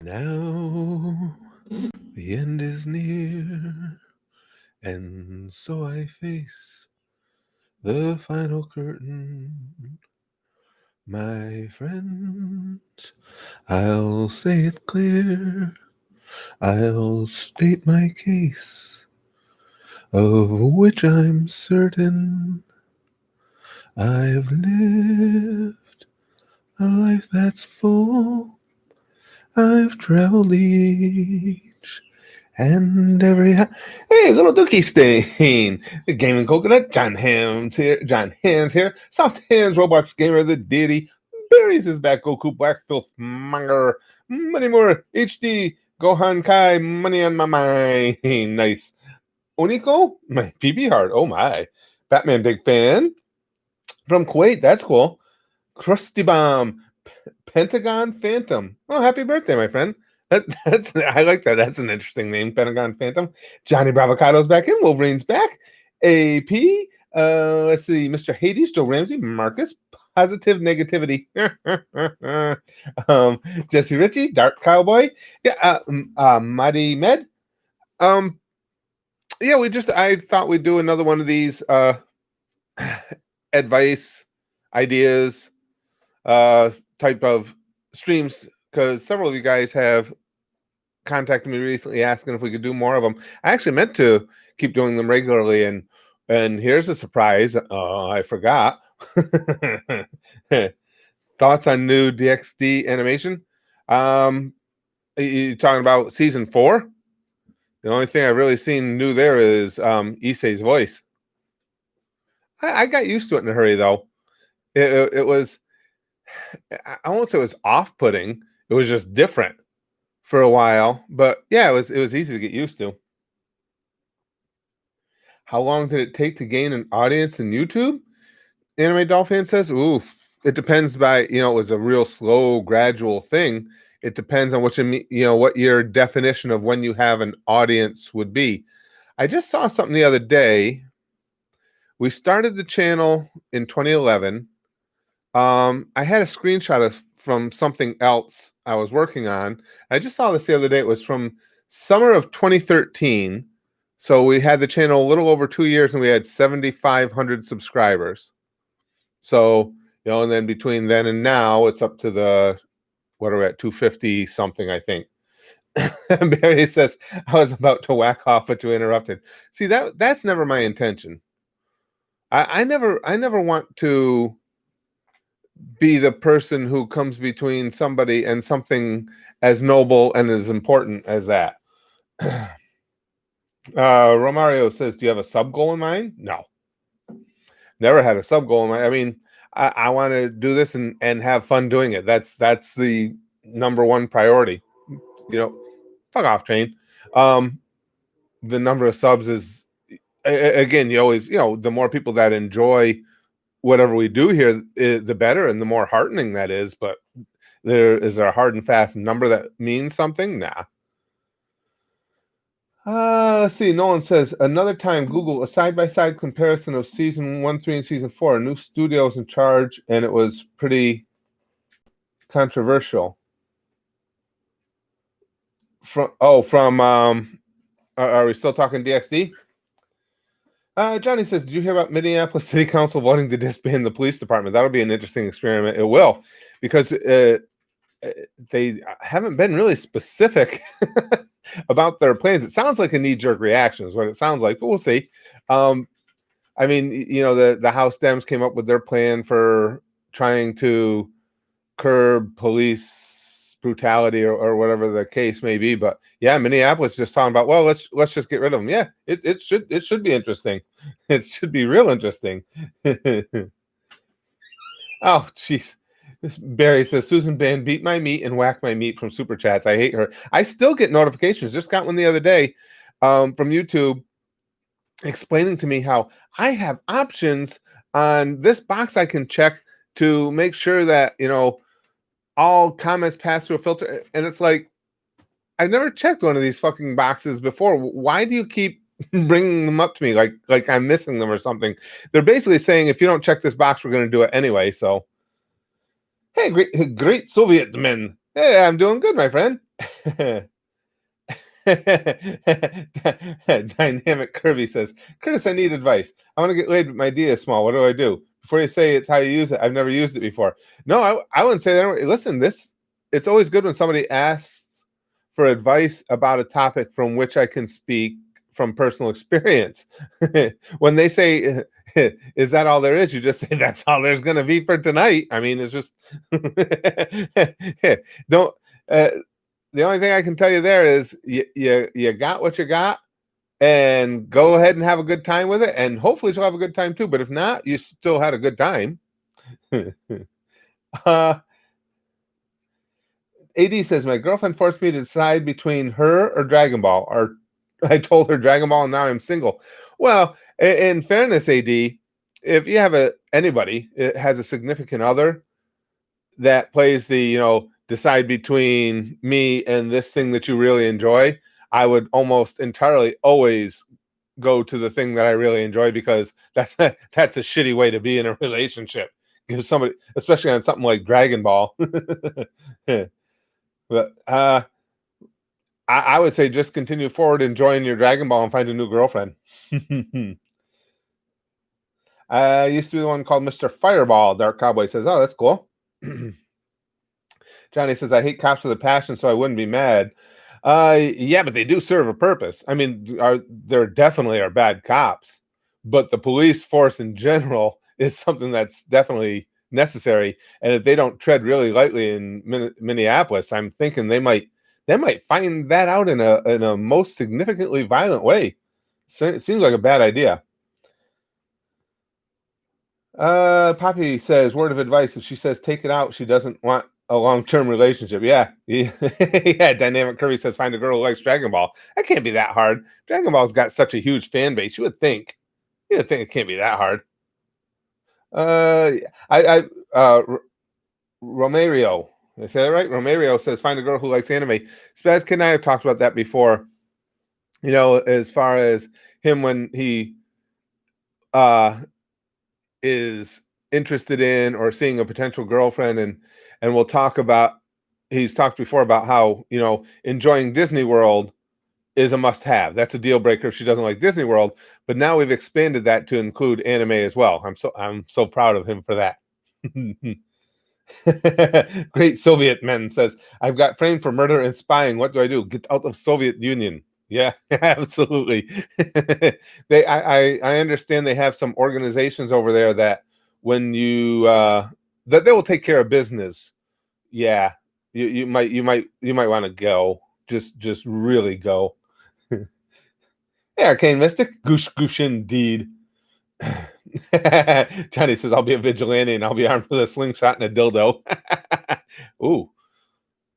Now the end is near, and so I face the final curtain. My friends, I'll say it clear, I'll state my case, of which I'm certain. I've lived a life that's full, I've traveled each and every hey, little Dookie Stain, the Gaming Coconut, John Hands here, Soft Hands, Robots Gamer, the Deity, Berries is back, Goku, Black Filth, Monger, Money More, HD, Gohan Kai, Money on my mind, nice. Oniko, my PB heart, oh my. Batman big fan, from Kuwait, that's cool. Krusty Bomb, Pentagon Phantom. Oh, happy birthday, my friend. That's I like that. That's an interesting name, Pentagon Phantom. Johnny Bravocado's back in. Wolverine's back. AP. Let's see, Mr. Hades, Joe Ramsey, Marcus, Positive Negativity. Jesse Ritchie, Dark Cowboy. Yeah, Mighty Med. Yeah, I thought we'd do another one of these advice, ideas, type of streams, because several of you guys have contacted me recently asking if we could do more of them. I actually meant to keep doing them regularly, and here's a surprise. I forgot. Thoughts on new DxD animation? You talking about season 4? The only thing I've really seen new there is Issei's voice. I got used to it in a hurry, though. It was, I won't say it was off-putting. It was just different for a while. But yeah, it was easy to get used to. How long did it take to gain an audience in YouTube? Anime Dolphin says, ooh, it depends it was a real slow, gradual thing. It depends on what what your definition of when you have an audience would be. I just saw something the other day. We started the channel in 2011. I had a screenshot from something else I was working on. I just saw this the other day. It was from summer of 2013. So we had the channel a little over 2 years, and we had 7,500 subscribers. So, and then between then and now, it's up to what are we at, 250 something, I think. Barry says, I was about to whack off, but you interrupted. See, that's never my intention. I never want to be the person who comes between somebody and something as noble and as important as that. Romario says, do you have a sub goal in mind? No. Never had a sub goal in mind. I mean, I want to do this and have fun doing it. That's the number one priority. Fuck off, Train. The number of subs is, again, you always, the more people that enjoy whatever we do here, the better, and the more heartening that is. But is there a hard and fast number that means something? Nah. Let's see. Nolan says, another time, Google a side-by-side comparison of season 1, 3, and season 4. A new studio's in charge, and it was pretty controversial. Are we still talking DxD? Johnny says, did you hear about Minneapolis City Council voting to disband the police department? That'll be an interesting experiment. It will, because they haven't been really specific about their plans. It sounds like a knee-jerk reaction is what it sounds like, but we'll see. I mean, the House Dems came up with their plan for trying to curb police brutality or whatever the case may be. But yeah, Minneapolis just talking about, well, let's just get rid of them. Yeah, it should be interesting. It should be real interesting. Oh, jeez. Barry says, Susan Band beat my meat and whack my meat from Super Chats. I hate her. I still get notifications. Just got one the other day from YouTube explaining to me how I have options on this box I can check to make sure that, all comments pass through a filter. And it's like, I've never checked one of these fucking boxes before. Why do you keep bringing them up to me like I'm missing them or something? They're basically saying, if you don't check this box, we're going to do it anyway. So, hey, great Soviet men. Hey, I'm doing good, my friend. Dynamic Kirby says, Curtis, I need advice. I want to get laid, but my D is small. What do I do? Before you say it's how you use it, I've never used it before. No, I wouldn't say that. Listen, it's always good when somebody asks for advice about a topic from which I can speak from personal experience. When they say, is that all there is? You just say, that's all there's going to be for tonight. I mean, it's just, don't, uh, the only thing I can tell you there is you got what you got, and go ahead and have a good time with it, and hopefully she'll have a good time too. But if not, you still had a good time. uh, AD says my girlfriend forced me to decide between her or Dragon Ball, or I told her Dragon Ball, and now I'm single. Well, in fairness, AD, if you have anybody it has a significant other that plays the decide between me and this thing that you really enjoy, I would almost entirely always go to the thing that I really enjoy, because that's a shitty way to be in a relationship. Give somebody, especially on something like Dragon Ball. But I would say just continue forward enjoying your Dragon Ball and find a new girlfriend. I used to be the one called Mr. Fireball. Dark Cowboy says, "Oh, that's cool." Johnny says, "I hate cops with a passion, so I wouldn't be mad." Yeah, but they do serve a purpose. I mean, there definitely are bad cops, but the police force in general is something that's definitely necessary. And if they don't tread really lightly in Minneapolis, I'm thinking they might find that out in a most significantly violent way. So it seems like a bad idea. Poppy says, word of advice: if she says take it out, she doesn't want a long-term relationship. Yeah. Yeah. Dynamic Curry says, find a girl who likes Dragon Ball. That can't be that hard. Dragon Ball's got such a huge fan base. You would think it can't be that hard. Uh, I Romario. Did I say that right? Romario says, find a girl who likes anime. Spaz Kid and I have talked about that before. As far as him when he uh is interested in or seeing a potential girlfriend, and we'll talk about, he's talked before about how enjoying Disney World is a must have. That's a deal breaker if she doesn't like Disney World. But now we've expanded that to include anime as well. I'm so proud of him for that. Great Soviet men says, I've got framed for murder and spying. What do I do? Get out of Soviet Union. Yeah, absolutely. I understand they have some organizations over there that when you that they will take care of business. Yeah, you might want to go. Just really go. Hey, Arcane Mystic, goosh indeed. Johnny says, I'll be a vigilante and I'll be armed with a slingshot and a dildo. Ooh,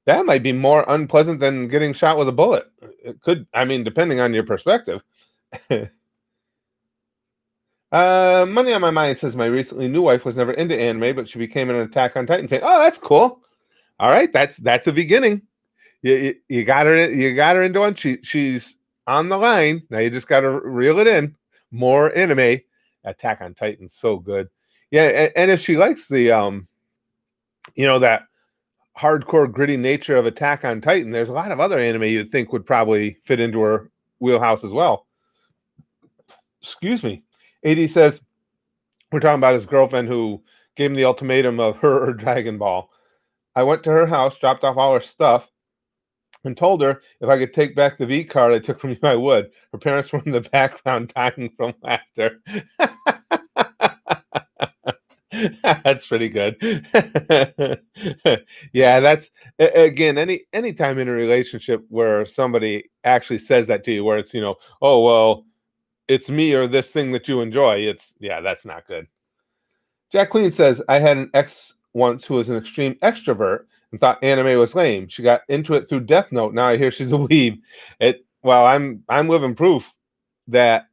that might be more unpleasant than getting shot with a bullet. It could, I mean, depending on your perspective. Money on My Mind says, my recently new wife was never into anime, but she became an Attack on Titan fan. Oh, that's cool. All right, that's a beginning. You got her into one. She's on the line. Now you just got to reel it in. More anime. Attack on Titan's so good. Yeah, and if she likes the that hardcore gritty nature of Attack on Titan, there's a lot of other anime you'd think would probably fit into her wheelhouse as well. Excuse me. AD says, we're talking about his girlfriend who gave him the ultimatum of her or Dragon Ball. I went to her house, dropped off all her stuff, and told her if I could take back the V card I took from you, I would. Her parents were in the background dying from laughter. That's pretty good. Yeah, that's again, anytime in a relationship where somebody actually says that to you, where it's oh well, it's me or this thing that you enjoy. That's not good. Jack Queen says, I had an ex once who was an extreme extrovert and thought anime was lame. She got into it through Death Note. Now I hear she's a weeb. I'm living proof that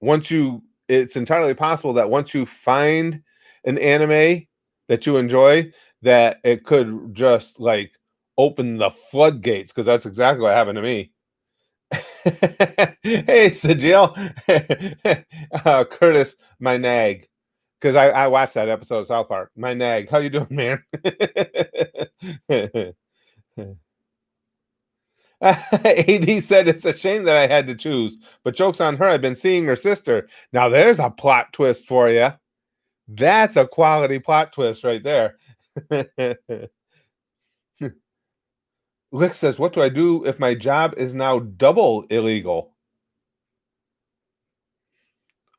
it's entirely possible that once you find an anime that you enjoy, that it could just like open the floodgates, because that's exactly what happened to me. Hey, Sajil. Curtis, my nag. Because I watched that episode of South Park. My nag. How you doing, man? AD said it's a shame that I had to choose, but joke's on her. I've been seeing her sister. Now there's a plot twist for you. That's a quality plot twist right there. Lick says, "What do I do if my job is now double illegal?"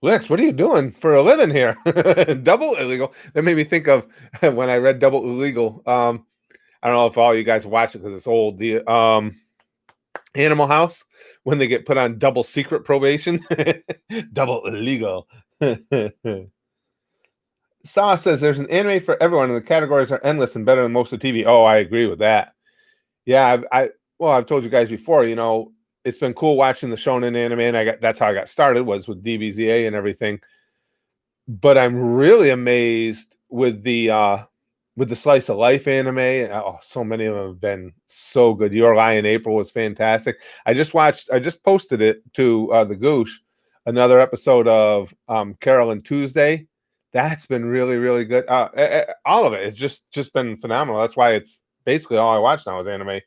Licks, what are you doing for a living here? Double illegal. That made me think of when I read Double Illegal. I don't know if all you guys watch it because it's old. The Animal House, when they get put on double secret probation, double illegal. Saw says there's an anime for everyone, and the categories are endless and better than most of TV. Oh, I agree with that. Yeah, I've told you guys before. It's been cool watching the shonen anime, and that's how I got started was with DBZA and everything. But I'm really amazed with the slice of life anime. Oh, so many of them have been so good. Your Lie in April was fantastic. I just posted it to the Goosh, another episode of Carol and Tuesday. That's been really, really good. All of it. It's just been phenomenal. That's why it's basically all I watch now is anime.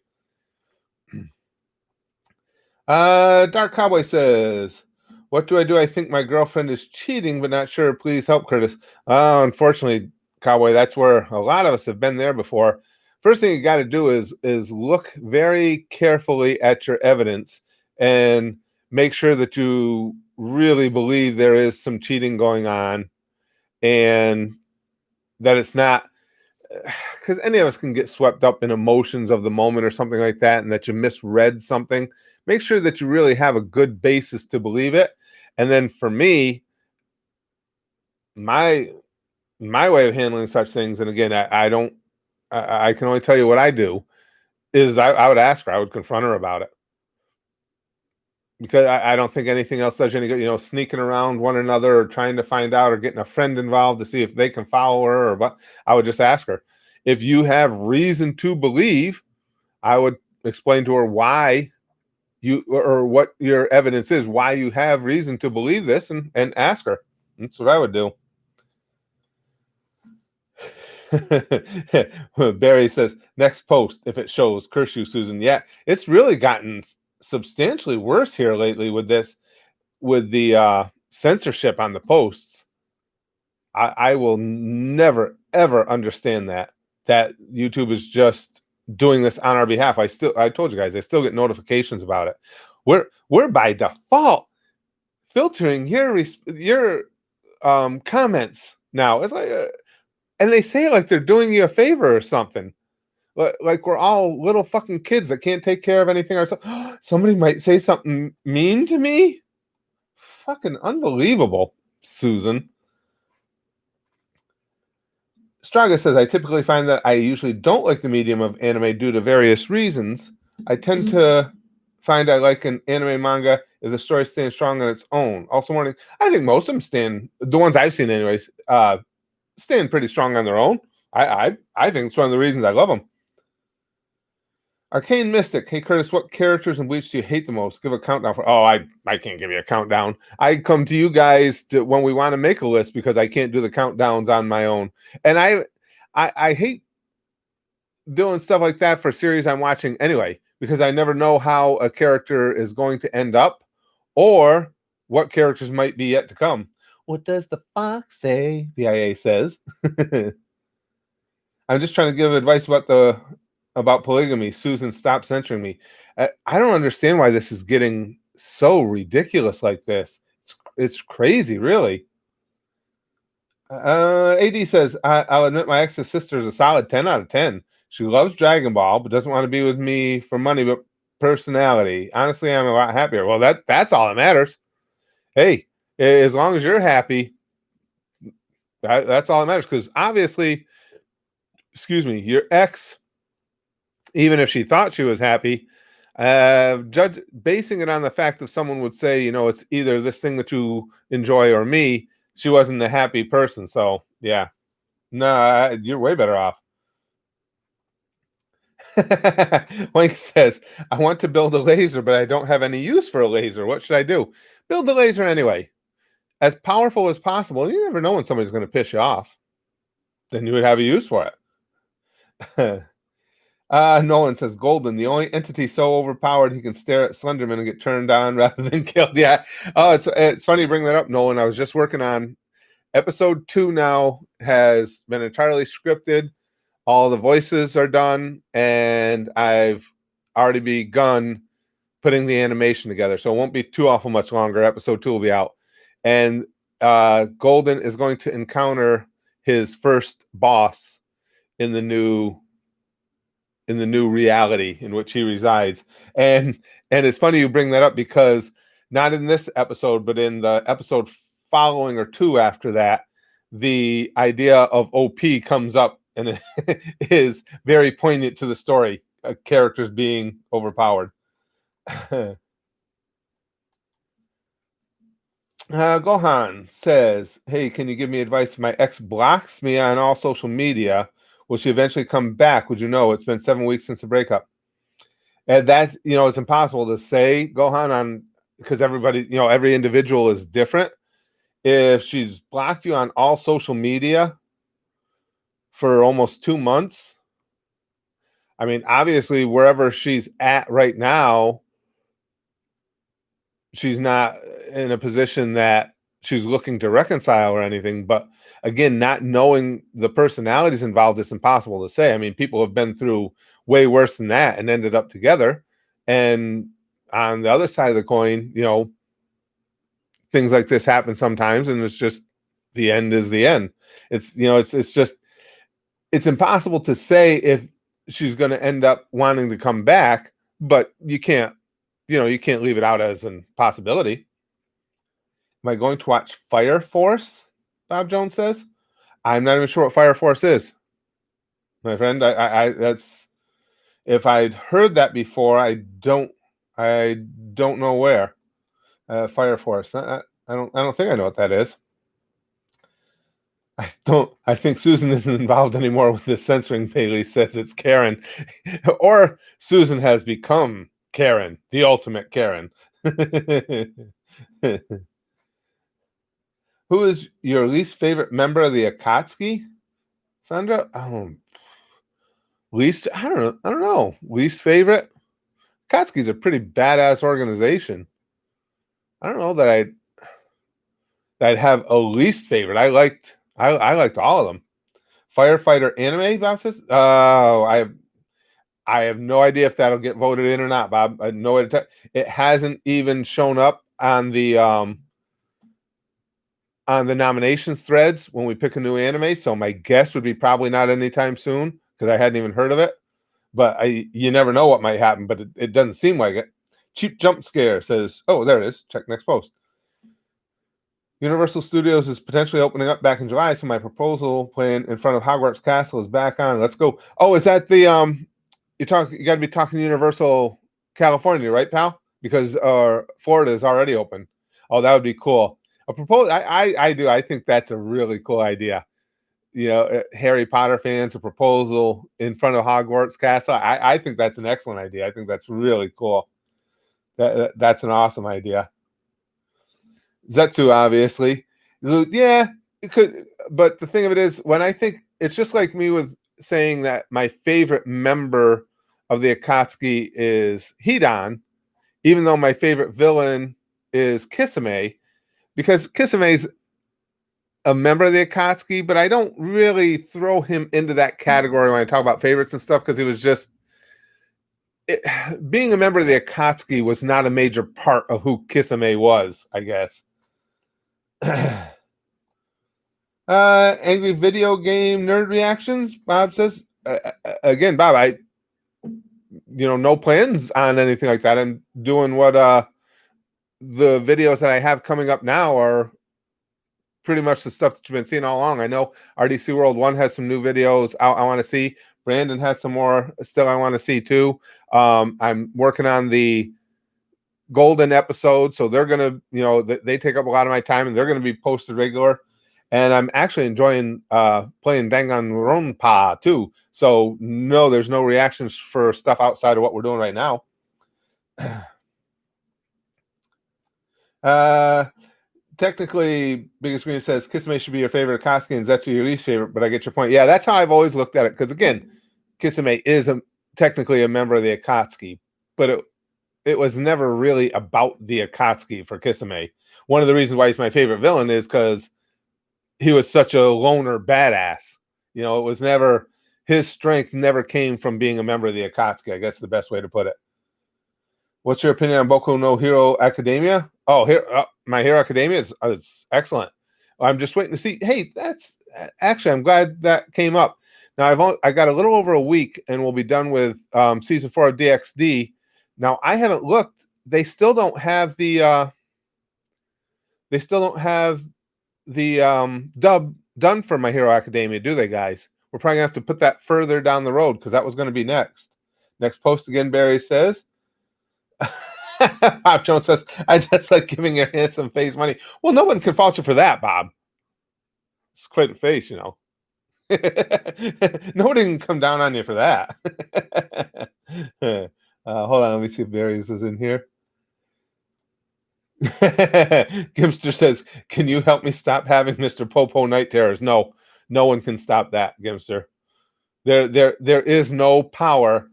Dark Cowboy says, "What do I do? I think my girlfriend is cheating, but not sure. Please help, Curtis." Unfortunately, Cowboy, that's where a lot of us have been there before. First thing you got to do is look very carefully at your evidence and make sure that you really believe there is some cheating going on and that it's not, because any of us can get swept up in emotions of the moment or something like that, and that you misread something. Make sure that you really have a good basis to believe it. And then for me, my way of handling such things, and again, I don't, I can only tell you what I do, is I would ask her, I would confront her about it. Because I don't think anything else does you any good, sneaking around one another or trying to find out or getting a friend involved to see if they can follow her or what. I would just ask her. If you have reason to believe, I would explain to her why you or what your evidence is, why you have reason to believe this, and ask her. That's what I would do. Barry says, next post, if it shows, curse you, Susan. Yeah, it's really gotten substantially worse here lately with the censorship on the posts. I will never ever understand that YouTube is just doing this on our behalf. I told you guys, I still get notifications about it. We're by default filtering your comments now. It's like and they say it like they're doing you a favor or something. Like we're all little fucking kids that can't take care of anything ourselves. Somebody might say something mean to me. Fucking unbelievable, Susan. Straga says, I typically find that I usually don't like the medium of anime due to various reasons. I tend to find I like an anime manga if the story stands strong on its own. Also, warning, I think most of them the ones I've seen anyways, stand pretty strong on their own. I think it's one of the reasons I love them. Arcane Mystic. Hey, Curtis, what characters in Bleach do you hate the most? Give a countdown for. Oh, I can't give you a countdown. I come to you guys when we want to make a list because I can't do the countdowns on my own. And I hate doing stuff like that for series I'm watching anyway, because I never know how a character is going to end up or what characters might be yet to come. What does the fox say? BIA says. I'm just trying to give advice about polygamy. Susan, stop censoring me. I don't understand why this is getting so ridiculous like this. It's crazy, really. AD says, I'll admit my ex's sister is a solid 10 out of 10. She loves Dragon Ball, but doesn't want to be with me for money, but personality. Honestly, I'm a lot happier. Well, that's all that matters. Hey, as long as you're happy, that's all that matters. Because obviously, excuse me, your ex, even if she thought she was happy, basing it on the fact that someone would say, it's either this thing that you enjoy or me, she wasn't a happy person. So yeah, no, you're way better off. Wink says, I want to build a laser, but I don't have any use for a laser. What should I do? Build the laser anyway. As powerful as possible. You never know when somebody's going to piss you off. Then you would have a use for it. Nolan says Golden, the only entity so overpowered he can stare at Slenderman and get turned on rather than killed. Yeah. Oh, it's funny you bring that up, Nolan. I was just working on episode 2 now, has been entirely scripted. All the voices are done, and I've already begun putting the animation together. So it won't be too awful much longer. Episode 2 will be out. And Golden is going to encounter his first boss in the new reality in which he resides. And it's funny you bring that up, because not in this episode, but in the episode following or 2 after that, the idea of OP comes up, and it is very poignant to the story, characters being overpowered. Gohan says, hey, can you give me advice? My ex blocks me on all social media. Will she eventually come back? Would you know? It's been 7 weeks since the breakup. And that's, it's impossible to say, Gohan, on, because everybody, every individual is different. If she's blocked you on all social media for almost 2 months, I mean, obviously, wherever she's at right now, she's not in a position that she's looking to reconcile or anything. But again, not knowing the personalities involved, it's impossible to say. I mean, people have been through way worse than that and ended up together. And on the other side of the coin, things like this happen sometimes, and it's just the end is the end. It's it's just, it's impossible to say if she's going to end up wanting to come back, but you can't leave it out as a possibility. Am I going to watch Fire Force? Bob Jones says. I'm not even sure what Fire Force is, my friend. I that's, if I'd heard that before, I don't know where. Fire Force. I don't think I know what that is. I think Susan isn't involved anymore with this censoring. Paley says it's Karen, or Susan has become Karen, the ultimate Karen. Who is your least favorite member of the Akatsuki, Sandra? Least, I don't know. Least favorite? Akatsuki's a pretty badass organization. I don't know that I'd have a least favorite. I liked all of them. Firefighter anime, Bob says. Oh, I have no idea if that'll get voted in or not, Bob. I know it hasn't even shown up on the nominations threads when we pick a new anime. So my guess would be probably not anytime soon, because I hadn't even heard of it. But you never know what might happen. But it doesn't seem like it. Cheap Jump Scare says, oh, there it is. Check next post. Universal Studios is potentially opening up back in July, so my proposal plan in front of Hogwarts Castle is back on. Let's go. Oh, is that the you got to be talking Universal California, right, pal? Because Florida is already open. Oh, that would be cool. A proposal. I do. I think that's a really cool idea. Harry Potter fans, a proposal in front of Hogwarts Castle. I think that's an excellent idea. I think that's really cool. That's an awesome idea. Zetsu, obviously. Yeah, it could. But the thing of it is, when I think, it's just like me with saying that my favorite member of the Akatsuki is Hidan, even though my favorite villain is Kisame, because Kisame's a member of the Akatsuki, but I don't really throw him into that category when I talk about favorites and stuff, because he was just... being a member of the Akatsuki was not a major part of who Kisame was, I guess. Angry video game nerd reactions, Bob says. Again, Bob, no plans on anything like that. I'm doing what the videos that I have coming up now are pretty much the stuff that you've been seeing all along. I know RDC World 1 has some new videos out I want to see. Brandon has some more still I want to see too. I'm working on the Golden episode, so they're gonna, they take up a lot of my time, and they're gonna be posted regular. And I'm actually enjoying playing Danganronpa too. So no, there's no reactions for stuff outside of what we're doing right now. Technically, Biggest Green says Kisame should be your favorite Akatsuki and Zetsu your least favorite, but I get your point. Yeah, that's how I've always looked at it. Because again, Kisame is technically a member of the Akatsuki, but it was never really about the Akatsuki for Kisame. One of the reasons why he's my favorite villain is because he was such a loner badass. You know, it was never, his strength never came from being a member of the Akatsuki. I guess the best way to put it. What's your opinion on Boku no Hero Academia? Oh, here, My Hero Academia is excellent. I'm just waiting to see. Hey, that's actually, I'm glad that came up. Now I got a little over a week, and we'll be done with season 4 of DxD. Now I haven't looked. They still don't have the dub done for My Hero Academia, do they, guys? We're probably gonna have to put that further down the road because that was going to be next. Next post again, Barry says. Bob Jones says, I just like giving your handsome face money. Well, no one can fault you for that, Bob. It's quite a face, you know. Nobody can come down on you for that. Hold on, let me see if Barry's was in here. Gimster says, can you help me stop having Mr. Popo night terrors? No, no one can stop that, Gimster. There is no power,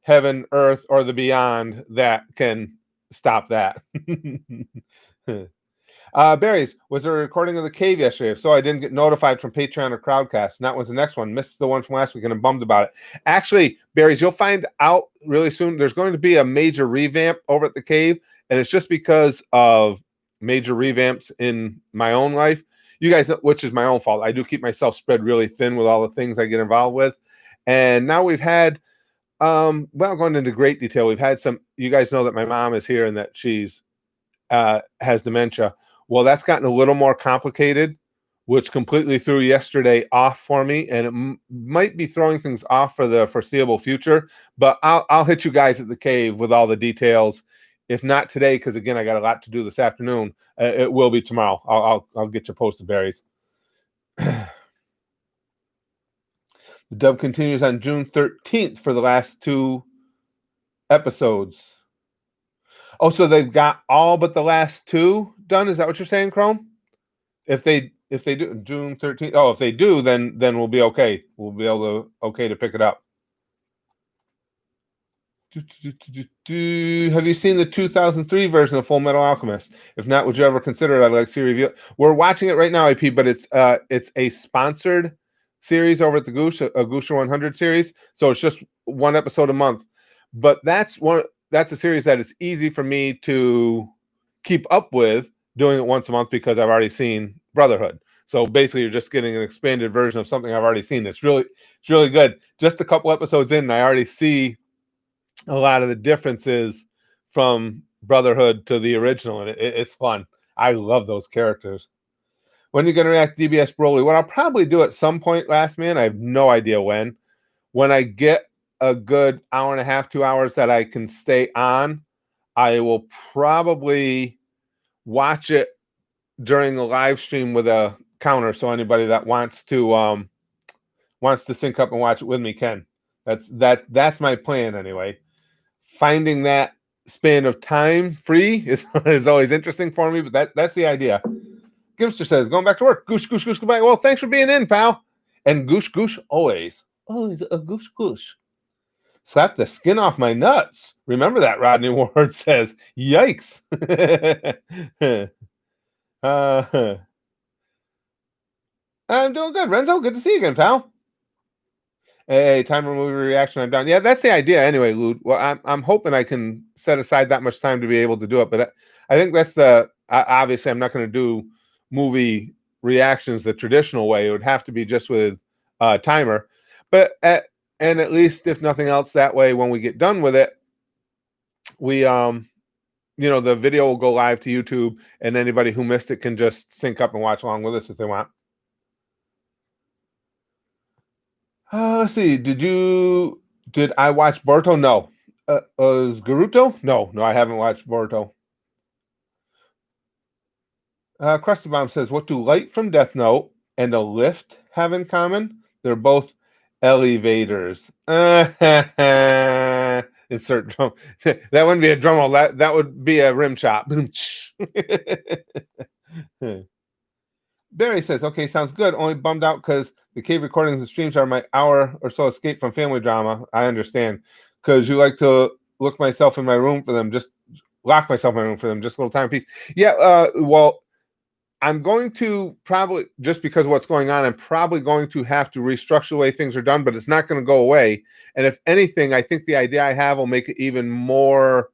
heaven, earth, or the beyond, that can stop that. Barry's, was there a recording of the cave yesterday? If so, I didn't get notified from Patreon or Crowdcast. And that was the next one. Missed the one from last week and I'm bummed about it. Actually, Barry's, you'll find out really soon. There's going to be a major revamp over at the cave. And it's just because of major revamps in my own life. You guys know, which is my own fault. I do keep myself spread really thin with all the things I get involved with. And now we've had, going into great detail, we've had some, you guys know that my mom is here and that she's has dementia. Well, that's gotten a little more complicated, which completely threw yesterday off for me, and it might be throwing things off for the foreseeable future. But I'll hit you guys at the cave with all the details. If not today, because again, I got a lot to do this afternoon. It will be tomorrow. I'll get you posted, Berries. The dub continues on June 13th for the last 2 episodes. Oh, so they've got all but the last 2 done? Is that what you're saying, Chrome? If they do June 13th, oh, if they do, then we'll be okay. We'll be able to pick it up. Have you seen the 2003 version of Full Metal Alchemist? If not, would you ever consider it? I'd like to see a review. We're watching it right now, IP, but it's a sponsored series over at the Goosh, a Goosher 100 series. So it's just 1 episode a month. But that's a series that it's easy for me to keep up with doing it once a month because I've already seen Brotherhood. So basically, you're just getting an expanded version of something I've already seen. It's really good. Just a couple episodes in, and I already see a lot of the differences from Brotherhood to the original, and it's fun. I love those characters. When are you going to react to DBS Broly? What I'll probably do at some point, Last Man. I have no idea when. When I get a good hour and a half, 2 hours that I can stay on, I will probably watch it during the live stream with a counter. So anybody that wants to sync up and watch it with me can. That's my plan anyway. Finding that span of time free is always interesting for me, but that's the idea. Gimster says, going back to work. Goosh, goosh, goosh, goodbye. Well, thanks for being in, pal. And goosh, goosh, always. Always a goosh, goosh. Slap the skin off my nuts. Remember that, Rodney Ward says. Yikes. I'm doing good, Renzo. Good to see you again, pal. Hey, timer movie reaction. I'm done. Yeah, that's the idea anyway, Lude. Well, I'm hoping I can set aside that much time to be able to do it, but I think that's obviously I'm not going to do movie reactions the traditional way. It would have to be just with timer, but at least if nothing else, that way when we get done with it, we the video will go live to YouTube, and anybody who missed it can just sync up and watch along with us if they want. Let's see. Did I watch Boruto? No. Is Garuto? No, I haven't watched Boruto. Krusty Bomb says, what do Light from Death Note and a lift have in common? They're both elevators. Insert drum. That wouldn't be a drum roll. That would be a rim shot. Barry says, okay, sounds good. Only bummed out because the cave recordings and streams are my hour or so escape from family drama. I understand. Because you like to look myself in my room for them, just lock myself in my room for them, just a little time piece. Yeah, well, I'm going to probably, just because of what's going on, I'm probably going to have to restructure the way things are done, but it's not going to go away. And if anything, I think the idea I have will make it even more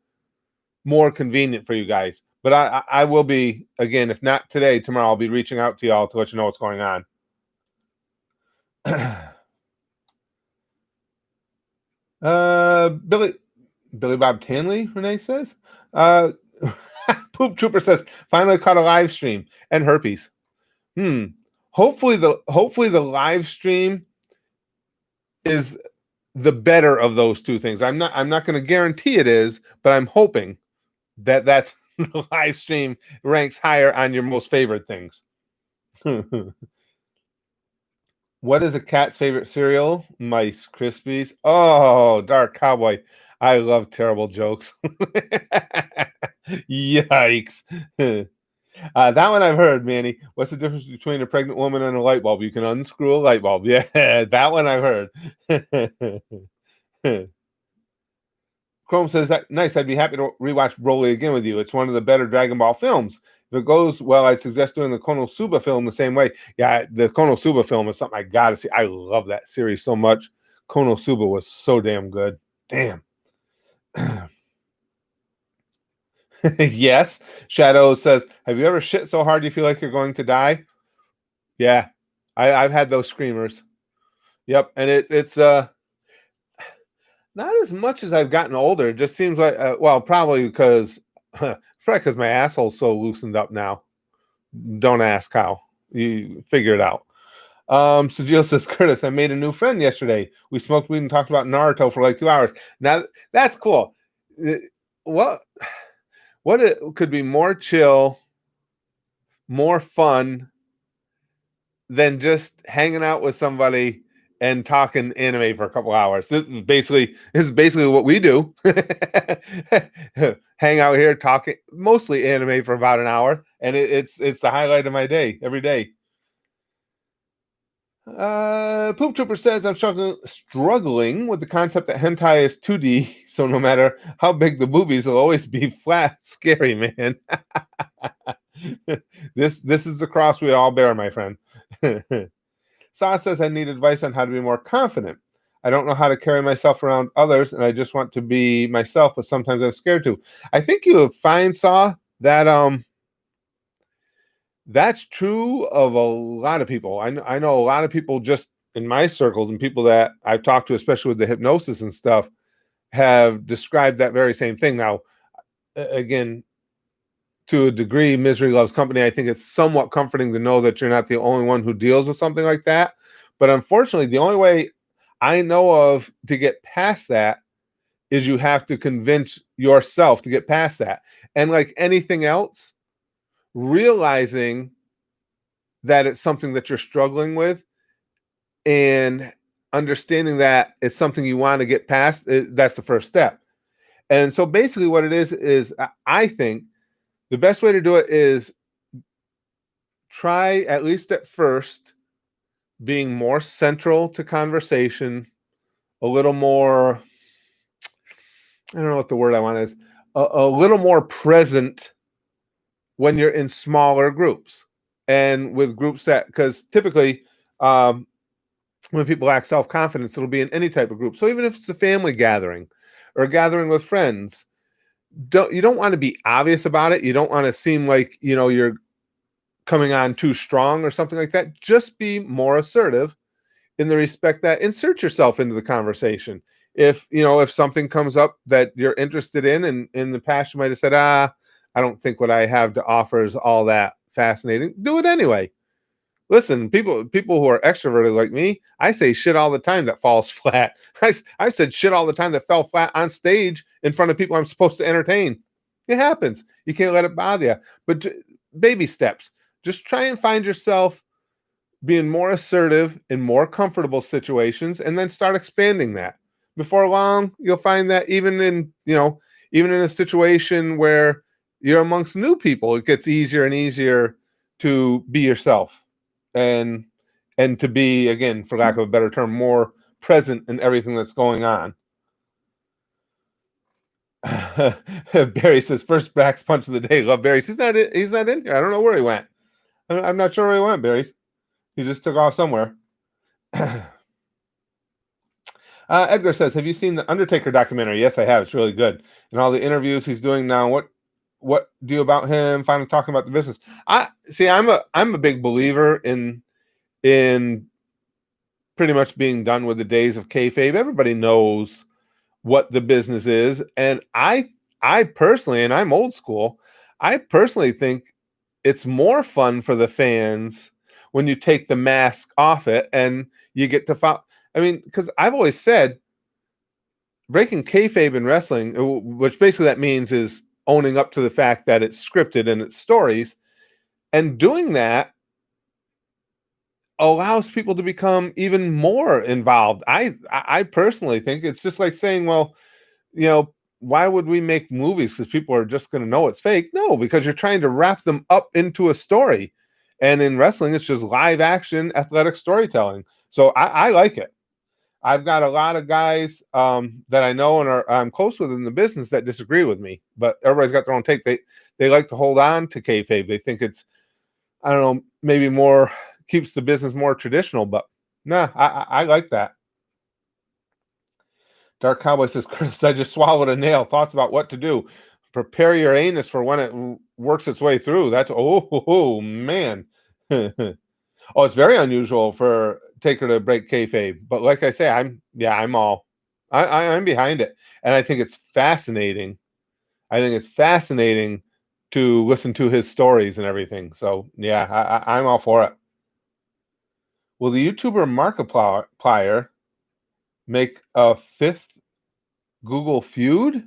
convenient for you guys. But I will be, again, if not today, tomorrow, I'll be reaching out to y'all to let you know what's going on. Billy Bob Tanley, Renee says. Poop Trooper says, finally caught a live stream and herpes. Hopefully the live stream is the better of those two things. I'm not going to guarantee it is, but I'm hoping that the live stream ranks higher on your most favorite things. What is a cat's favorite cereal? Mice Krispies. Oh, Dark Cowboy. I love terrible jokes. Yikes. That one I've heard, Manny. What's the difference between a pregnant woman and a light bulb? You can unscrew a light bulb. Yeah, that one I've heard. Chrome says, that nice. I'd be happy to rewatch Broly again with you. It's one of the better Dragon Ball films. If it goes well, I'd suggest doing the Konosuba film the same way. Yeah, the Konosuba film is something I gotta see. I love that series so much. Konosuba was so damn good. Damn. Yes. Shadow says, have you ever shit so hard you feel like you're going to die? Yeah. I've had those screamers. Yep. And it's not as much as I've gotten older. It just seems like, well, probably because my asshole's so loosened up now. Don't ask how. You figure it out. So Jill says, Curtis, I made a new friend yesterday. We smoked weed and talked about Naruto for like 2 hours. Now that's cool. What it could be more chill, more fun than just hanging out with somebody and talking anime for a couple hours. This is basically what we do. Hang out here talking mostly anime for about an hour, and it's the highlight of my day every day. Poop Trooper says, I'm struggling with the concept that hentai is 2D, so no matter how big the boobies, will always be flat. Scary, man. This is the cross we all bear, my friend. Sa says, I need advice on how to be more confident. I don't know how to carry myself around others, and I just want to be myself, but sometimes I'm scared to. I think you'll find, Sa, that that's true of a lot of people. I know a lot of people just in my circles and people that I've talked to, especially with the hypnosis and stuff, have described that very same thing. Now, again, to a degree, misery loves company. I think it's somewhat comforting to know that you're not the only one who deals with something like that. But unfortunately, the only way I know of to get past that is you have to convince yourself to get past that. And like anything else, realizing that it's something that you're struggling with and understanding that it's something you want to get past, that's the first step. And so basically what it is I think the best way to do it is try, at least at first, being more central to conversation, a little more, I don't know what the word I want is, a little more present when you're in smaller groups. And with groups that, because typically when people lack self-confidence, it'll be in any type of group. So even if it's a family gathering or a gathering with friends, you don't want to be obvious about it. You don't want to seem like, you're coming on too strong or something like that. Just be more assertive in the respect that insert yourself into the conversation. If something comes up that you're interested in, and in the past you might have said, I don't think what I have to offer is all that fascinating, do it anyway. Listen, people who are extroverted like me, I say shit all the time that falls flat. I said shit all the time that fell flat on stage in front of people I'm supposed to entertain. It happens. You can't let it bother you. But baby steps. Just try and find yourself being more assertive in more comfortable situations, and then start expanding that. Before long, you'll find that even in a situation where you're amongst new people, it gets easier and easier to be yourself. and to be, again, for lack of a better term, more present in everything that's going on. Barry says first backs punch of the day. Love Barry. He's not in here. I don't know where he went. I'm not sure where he went, Barry. He just took off somewhere. Edgar says, "Have you seen the Undertaker documentary?" Yes, I have. It's really good. And all the interviews he's doing now. What do you about him? Finally talking about the business. I see. I'm a big believer in pretty much being done with the days of kayfabe. Everybody knows what the business is, and I personally, and I'm old school, I personally think it's more fun for the fans when you take the mask off it and you get to follow. I mean, because I've always said breaking kayfabe in wrestling, which basically that means is owning up to the fact that it's scripted and it's stories, and doing that allows people to become even more involved. I personally think it's just like saying, well, why would we make movies? Because people are just going to know it's fake. No, because you're trying to wrap them up into a story. And in wrestling, it's just live action athletic storytelling. So I like it. I've got a lot of guys that I know and I'm close with in the business that disagree with me, but everybody's got their own take. They like to hold on to kayfabe. They think it's, I don't know, maybe more keeps the business more traditional, but nah, I like that. Dark Cowboy says, Chris, I just swallowed a nail. Thoughts about what to do. Prepare your anus for when it works its way through. That's, oh man. Oh, it's very unusual for Taker to break kayfabe. But like I say, I'm behind it. And I think it's fascinating. I think it's fascinating to listen to his stories and everything. So yeah, I'm all for it. Will the YouTuber Markiplier make a fifth Google feud?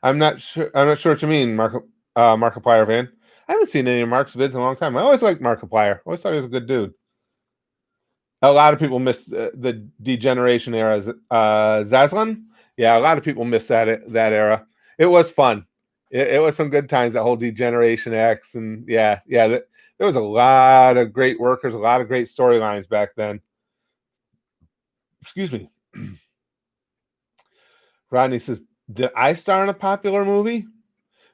I'm not sure what you mean, Markiplier fan. I haven't seen any of Mark's vids in a long time. I always liked Markiplier. Always thought he was a good dude. A lot of people miss the degeneration era. Zaslan? Yeah, a lot of people miss that era. It was fun. It was some good times, that whole Degeneration X. And yeah, there was a lot of great workers, a lot of great storylines back then. Excuse me. Rodney says, did I star in a popular movie?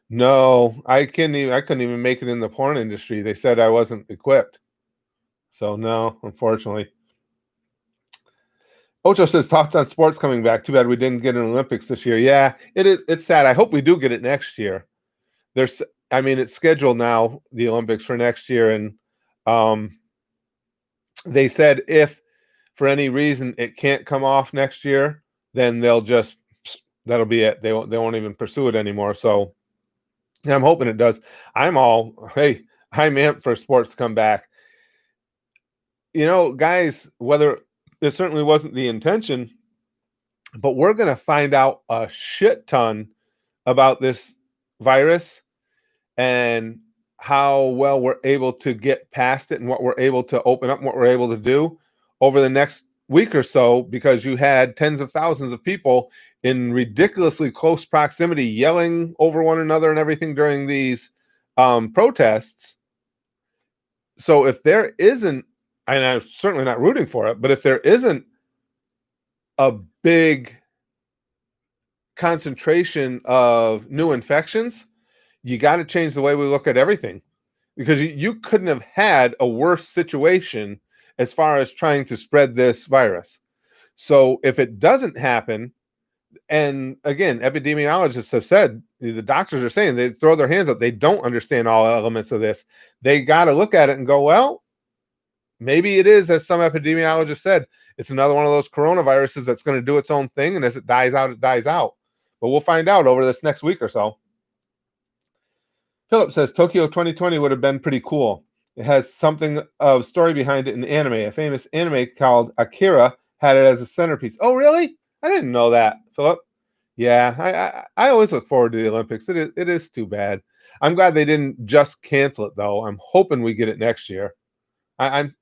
No, I couldn't even make it in the porn industry. They said I wasn't equipped. So no, unfortunately. Ocho says, thoughts on sports coming back. Too bad we didn't get an Olympics this year. Yeah, it's sad. I hope we do get it next year. It's scheduled now, the Olympics, for next year, and they said if for any reason it can't come off next year, then that'll be it. They won't even pursue it anymore. So I'm hoping it does. I'm amped for sports to come back. Guys, whether it certainly wasn't the intention, but we're going to find out a shit ton about this virus and how well we're able to get past it and what we're able to open up and what we're able to do over the next week or so, because you had tens of thousands of people in ridiculously close proximity yelling over one another and everything during these protests. So if there isn't, and I'm certainly not rooting for it, but if there isn't a big concentration of new infections, you got to change the way we look at everything, because you couldn't have had a worse situation as far as trying to spread this virus. So if it doesn't happen, and again, epidemiologists have said, the doctors are saying, they throw their hands up. They don't understand all elements of this. They got to look at it and go, well, maybe it is, as some epidemiologists said, it's another one of those coronaviruses that's going to do its own thing. And as it dies out, it dies out. But we'll find out over this next week or so. Philip says Tokyo 2020 would have been pretty cool. It has something of story behind it in anime. A famous anime called Akira had it as a centerpiece. Oh, really? I didn't know that, Philip. Yeah, I always look forward to the Olympics. It is too bad. I'm glad they didn't just cancel it, though. I'm hoping we get it next year. I'm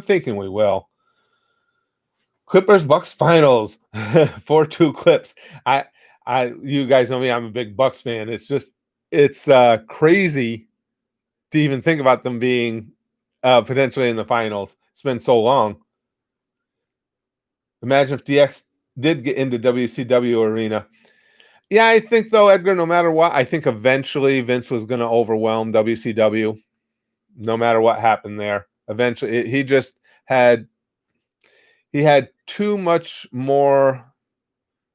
thinking we will. Clippers Bucks finals 4-2 Clips. You guys know me. I'm a big Bucks fan. It's crazy to even think about them being potentially in the finals. It's been so long. Imagine if DX did get into WCW arena. Yeah, I think though, Edgar, no matter what, I think eventually Vince was going to overwhelm WCW. No matter what happened there, eventually had he had too much more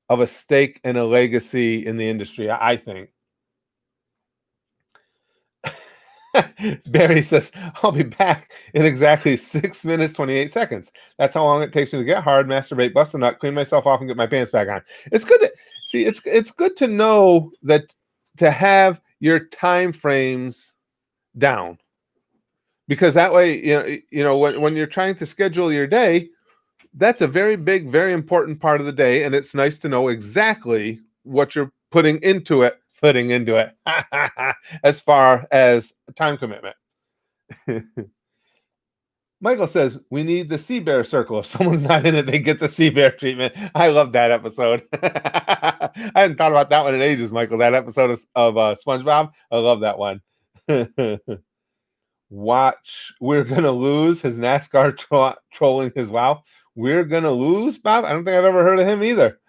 of a stake and a legacy in the industry. I think. Barry says, I'll be back in exactly 6 minutes, 28 seconds. That's how long it takes me to get hard, masturbate, bust a nut, clean myself off, and get my pants back on. It's good to see, it's good to know that, to have your time frames down. Because that way, when you're trying to schedule your day, that's a very big, very important part of the day. And it's nice to know exactly what you're putting into it as far as time commitment. Michael says, we need the sea bear circle. If someone's not in it, they get the sea bear treatment. I love that episode. I hadn't thought about that one in ages, Michael. That episode of SpongeBob. I love that one. Watch, we're going to lose. His NASCAR trolling his wow. We're going to lose, Bob? I don't think I've ever heard of him either.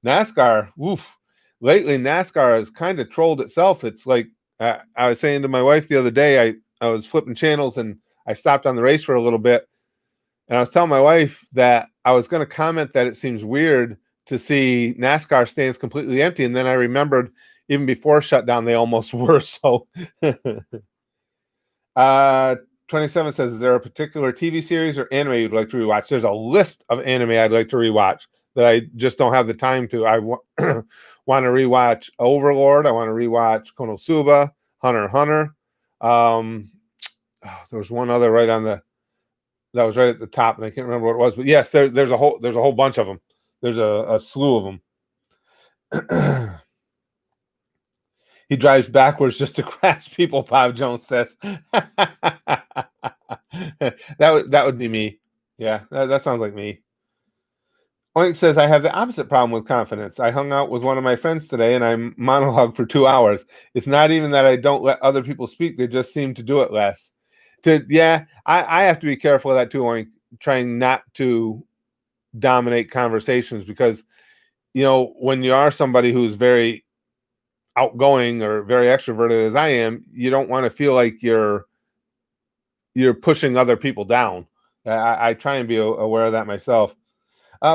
NASCAR, oof. Lately, NASCAR has kind of trolled itself. It's like, I was saying to my wife the other day, I was flipping channels and I stopped on the race for a little bit. And I was telling my wife that I was going to comment that it seems weird to see NASCAR stands completely empty. And then I remembered even before shutdown, they almost were. So 27 says, is there a particular TV series or anime you'd like to rewatch? There's a list of anime I'd like to rewatch that I just don't have the time to. I want to rewatch Overlord. I want to rewatch Konosuba, Hunter x Hunter. There was one other that was right at the top, and I can't remember what it was. But yes, there's a whole bunch of them. There's a slew of them. He drives backwards just to crash people, Bob Jones says. that would be me. Yeah, that sounds like me. Oink says, I have the opposite problem with confidence. I hung out with one of my friends today and I monologued for 2 hours. It's not even that I don't let other people speak. They just seem to do it less. I have to be careful of that too, Oink, trying not to dominate conversations, because, when you are somebody who's very outgoing or very extroverted as I am, you don't want to feel like you're pushing other people down. I try and be aware of that myself.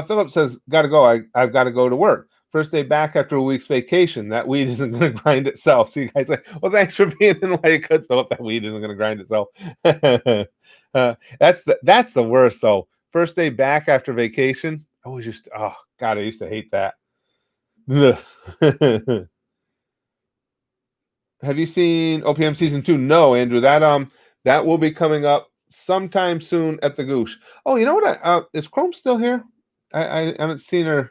Philip says, gotta go. I've got to go to work. First day back after a week's vacation. That weed isn't going to grind itself. So you guys say, well, thanks for being in while you could, Philip. That weed isn't going to grind itself. That's the worst, though. First day back after vacation. I used to hate that. Have you seen OPM season 2? No, Andrew. That will be coming up sometime soon at the Goosh. Oh, you know what? Is Chrome still here? I haven't seen her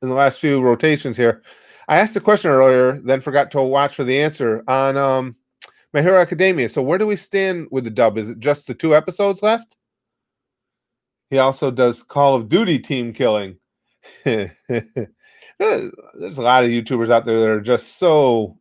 in the last few rotations here. I asked a question earlier, then forgot to watch for the answer on My Hero Academia. So where do we stand with the dub? Is it just the 2 episodes left? He also does Call of Duty team killing. There's a lot of YouTubers out there that are just so,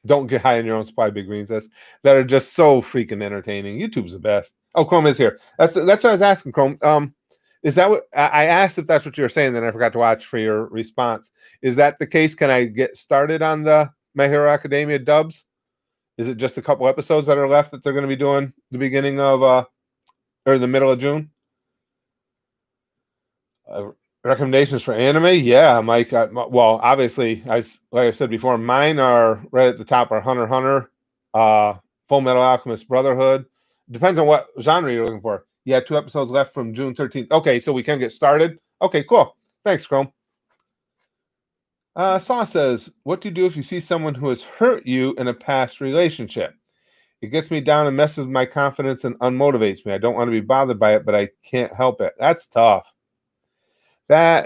don't get high on your own supply, Big Green says, that are just so freaking entertaining. YouTube's the best. Oh, Chrome is here. That's what I was asking, Chrome. Is that what I asked? If that's what you were saying, then I forgot to watch for your response. Is that the case? Can I get started on the My Hero Academia dubs? Is it just a couple episodes that are left that they're going to be doing the beginning of or the middle of June? Recommendations for anime? Yeah, Mike. Well, obviously, like I said before, mine are right at the top. Are Hunter x Hunter, Full Metal Alchemist Brotherhood. Depends on what genre you're looking for. Yeah, 2 episodes left from June 13th. Okay, so we can get started. Okay, cool. Thanks, Chrome. Saw says, what do you do if you see someone who has hurt you in a past relationship? It gets me down and messes with my confidence and unmotivates me. I don't want to be bothered by it, but I can't help it. That's tough. Saw, I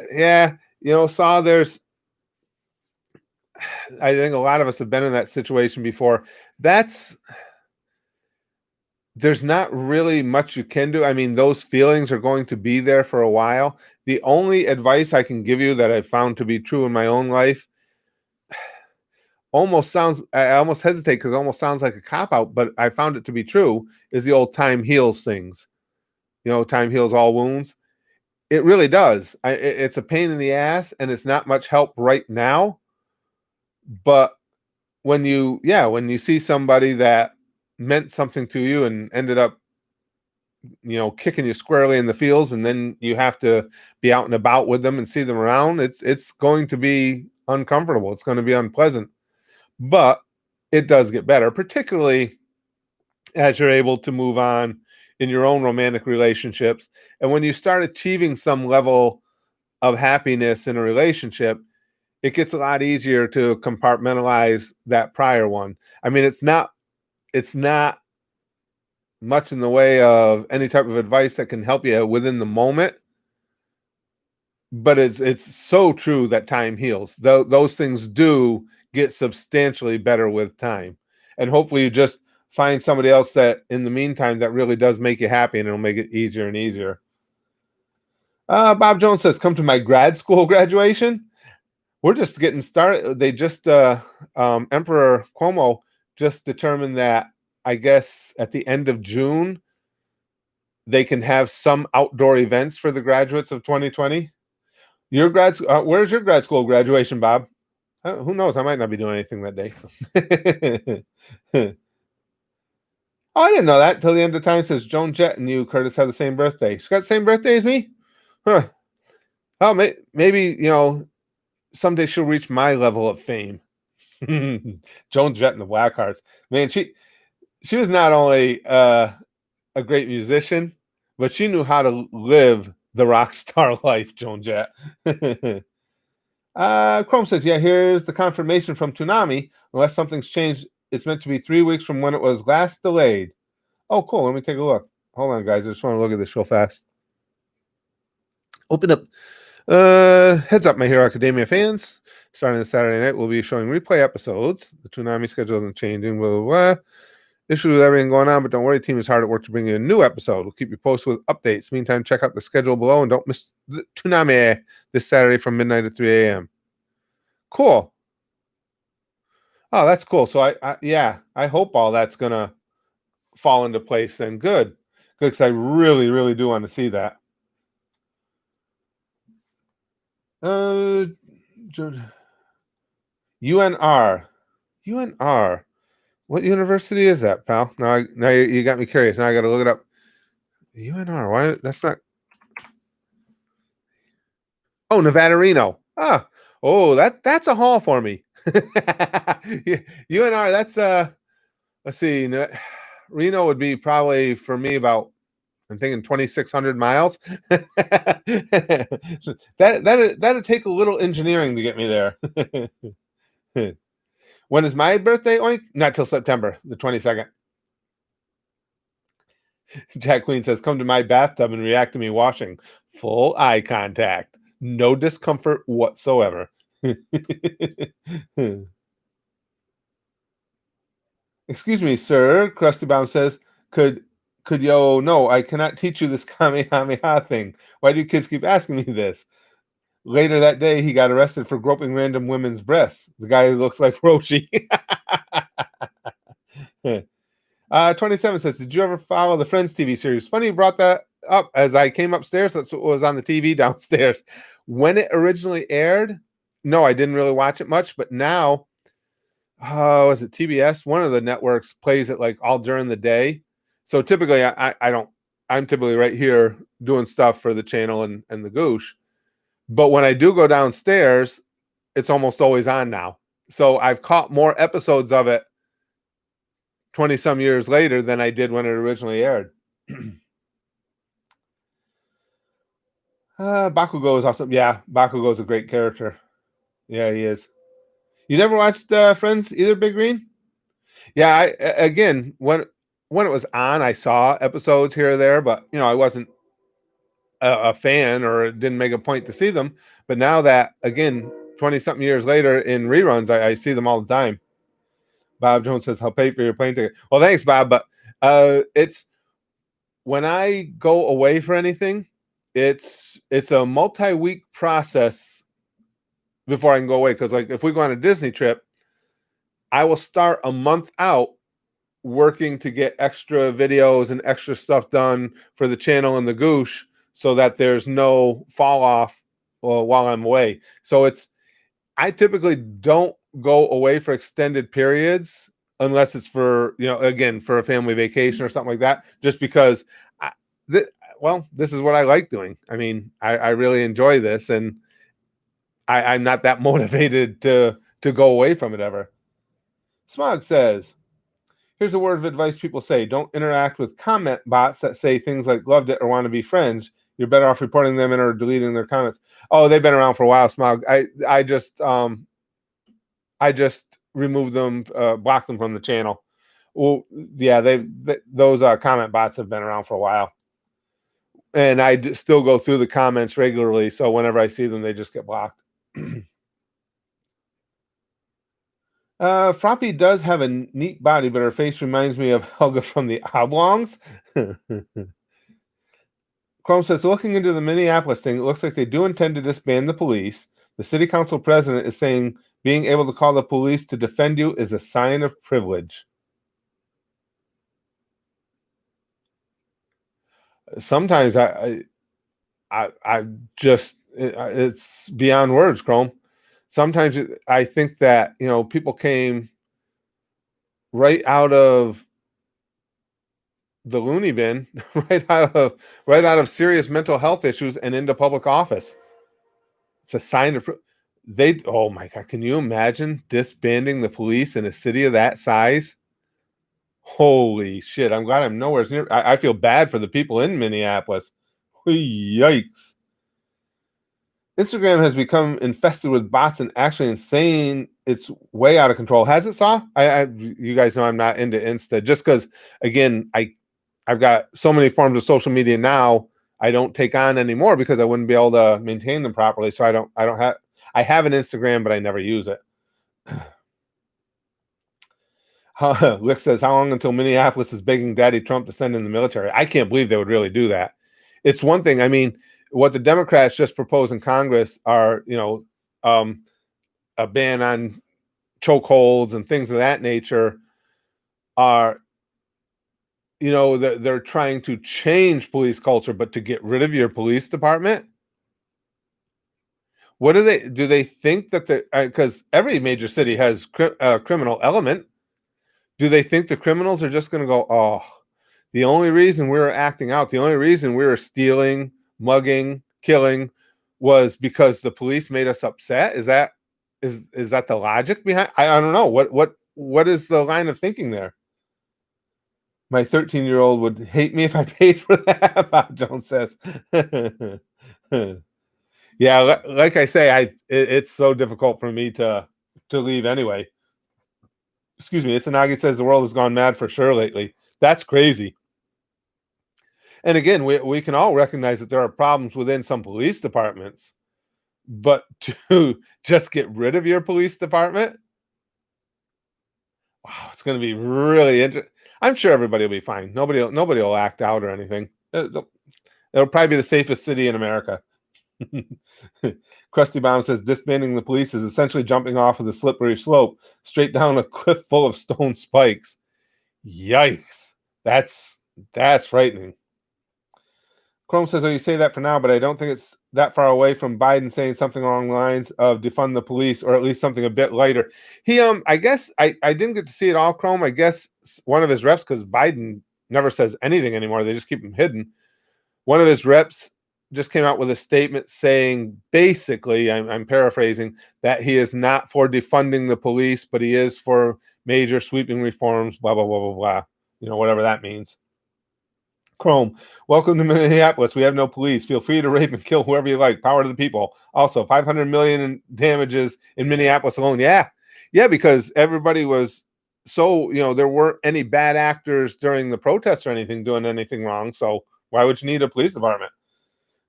think a lot of us have been in that situation before. There's not really much you can do. I mean, those feelings are going to be there for a while. The only advice I can give you that I've found to be true in my own life, I almost hesitate because it almost sounds like a cop out, but I found it to be true, is the old time heals things. Time heals all wounds. It really does. It's a pain in the ass and it's not much help right now. But when you see somebody that meant something to you and ended up, kicking you squarely in the feels, and then you have to be out and about with them and see them around, it's going to be uncomfortable. It's going to be unpleasant, but it does get better, particularly as you're able to move on in your own romantic relationships. And when you start achieving some level of happiness in a relationship, it gets a lot easier to compartmentalize that prior one. I mean, it's not much in the way of any type of advice that can help you within the moment, but it's so true that time heals. Those things do get substantially better with time, and hopefully you just find somebody else that in the meantime that really does make you happy, and it'll make it easier and easier. Bob Jones says, "Come to my grad school graduation." We're just getting started. They just Emperor Cuomo just determined that, I guess, at the end of June they can have some outdoor events for the graduates of 2020. Where's your grad school graduation, Bob? Who knows? I might not be doing anything that day. Oh, I didn't know that till the end of time. It says Joan Jett and you, Curtis, have the same birthday. She's got the same birthday as me? Huh. Oh, maybe, someday she'll reach my level of fame. Joan Jett and the Blackhearts. Man, she was not only a great musician, but she knew how to live the rock star life, Joan Jett. Chrome says, yeah, here's the confirmation from Toonami. Unless something's changed, it's meant to be 3 weeks from when it was last delayed. Oh, cool. Let me take a look. Hold on, guys. I just want to look at this real fast. Open up. Heads up, My Hero Academia fans. Starting this Saturday night, we'll be showing replay episodes. The Toonami schedule isn't changing. Blah, blah, blah. Issue with everything going on, but don't worry. Team is hard at work to bring you a new episode. We'll keep you posted with updates. Meantime, check out the schedule below and don't miss the Toonami this Saturday from midnight to 3 a.m. Cool. Oh, that's cool. So I hope all that's gonna fall into place then. Good. Good, because I really, really do want to see that. UNR. UNR. What university is that, pal? Now you got me curious. Now I got to look it up. UNR. Why? That's not. Oh, Nevada, Reno. That's a haul for me. UNR. That's Let's see. Reno would be probably for me about, I'm thinking 2,600 miles. That'd take a little engineering to get me there. When is my birthday, Oink? Not till September, the 22nd. Jack Queen says, come to my bathtub and react to me washing. Full eye contact. No discomfort whatsoever. Excuse me, sir. Krusty Baum says, could yo, no, I cannot teach you this Kamehameha thing. Why do kids keep asking me this? Later that day, he got arrested for groping random women's breasts. The guy who looks like Roshi. 27 says, did you ever follow the Friends TV series? Funny you brought that up. As I came upstairs, that's what was on the TV downstairs. When it originally aired, no, I didn't really watch it much, but now, was it TBS? One of the networks plays it like all during the day. So typically I'm typically right here doing stuff for the channel and the Goosh. But when I do go downstairs, it's almost always on now. So I've caught more episodes of it 20 some years later than I did when it originally aired. Bakugo is awesome. Yeah, Bakugo is a great character. Yeah, he is. You never watched Friends either, Big Green? Yeah, again, when it was on, I saw episodes here or there, but I wasn't a fan or didn't make a point to see them. But now that, again, 20 something years later in reruns, I see them all the time. Bob Jones says, I'll pay for your plane ticket. Well, thanks, Bob. But it's when I go away for anything, it's a multi-week process before I can go away. Because like if we go on a Disney trip, I will start a month out working to get extra videos and extra stuff done for the channel and the goosh so that there's no fall off while I'm away. So I typically don't go away for extended periods unless it's for, again, for a family vacation or something like that, just because I, th- this is what I like doing. I mean, I really enjoy this, and I'm not that motivated to go away from it ever. Smog says, here's a word of advice people say: don't interact with comment bots that say things like loved it or want to be friends. You're better off reporting them in or deleting their comments. Oh, they've been around for a while, Smog. I just removed them, blocked them from the channel. Well, yeah, those comment bots have been around for a while, and still go through the comments regularly. So whenever I see them, they just get blocked. Froppy does have a neat body, but her face reminds me of Helga from the Oblongs. Chrome says, looking into the Minneapolis thing, it looks like they do intend to disband the police. The city council president is saying being able to call the police to defend you is a sign of privilege. Sometimes I just, it's beyond words, Chrome. Sometimes I think that, people came right out of the loony bin, right out of serious mental health issues and into public office. It's a sign of oh my God, can you imagine disbanding the police in a city of that size? Holy shit, I'm glad I'm nowhere near. I feel bad for the people in Minneapolis. Yikes. Instagram has become infested with bots and actually insane. It's way out of control. Has it, Saw? You guys know I'm not into Insta, just because, again, I've got so many forms of social media now. I don't take on anymore because I wouldn't be able to maintain them properly. So I have an Instagram, but I never use it. Rick says, how long until Minneapolis is begging Daddy Trump to send in the military? I can't believe they would really do that. It's one thing. I mean, what the Democrats just proposed in Congress are, a ban on chokeholds and things of that nature are, they're trying to change police culture, but to get rid of your police department. What do they think that because every major city has a criminal element. Do they think the criminals are just going to go, oh, the only reason we were acting out, the only reason we were stealing, mugging, killing was because the police made us upset? Is that the logic behind? I don't know. What is the line of thinking there? My 13-year-old would hate me if I paid for that, Bob Jones says. Yeah, like I say, it's so difficult for me to leave anyway. Excuse me. Itsunagi says the world has gone mad for sure lately. That's crazy. And again, we can all recognize that there are problems within some police departments, but to just get rid of your police department, wow, it's going to be really interesting. I'm sure everybody will be fine. Nobody will act out or anything. It'll probably be the safest city in America. Krusty Bomb says disbanding the police is essentially jumping off of the slippery slope straight down a cliff full of stone spikes. Yikes. That's frightening. Chrome says, oh, you say that for now, but I don't think it's that far away from Biden saying something along the lines of defund the police, or at least something a bit lighter. He, I guess I didn't get to see it all, Chrome. I guess one of his reps, because Biden never says anything anymore. They just keep him hidden. One of his reps just came out with a statement saying, basically, I'm paraphrasing, that he is not for defunding the police, but he is for major sweeping reforms, blah, blah, blah, blah, blah. Whatever that means. Chrome, welcome to Minneapolis. We have no police. Feel free to rape and kill whoever you like. Power to the people. Also, 500 million in damages in Minneapolis alone. Yeah, because everybody was so, there weren't any bad actors during the protests or anything doing anything wrong. So why would you need a police department?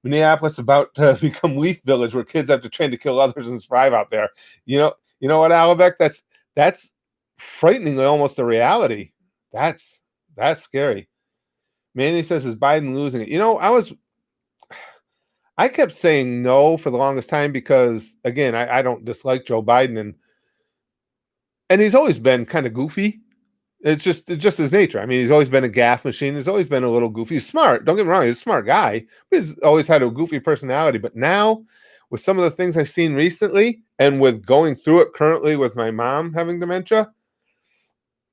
Minneapolis is about to become Leaf Village, where kids have to train to kill others and survive out there. You know what, Alavec? That's frighteningly almost a reality. That's scary. Manny says, is Biden losing it? I kept saying no for the longest time because, again, I don't dislike Joe Biden. And And he's always been kind of goofy. It's just his nature. I mean, he's always been a gaff machine. He's always been a little goofy. He's smart. Don't get me wrong. He's a smart guy, but he's always had a goofy personality. But now, with some of the things I've seen recently, and with going through it currently with my mom having dementia,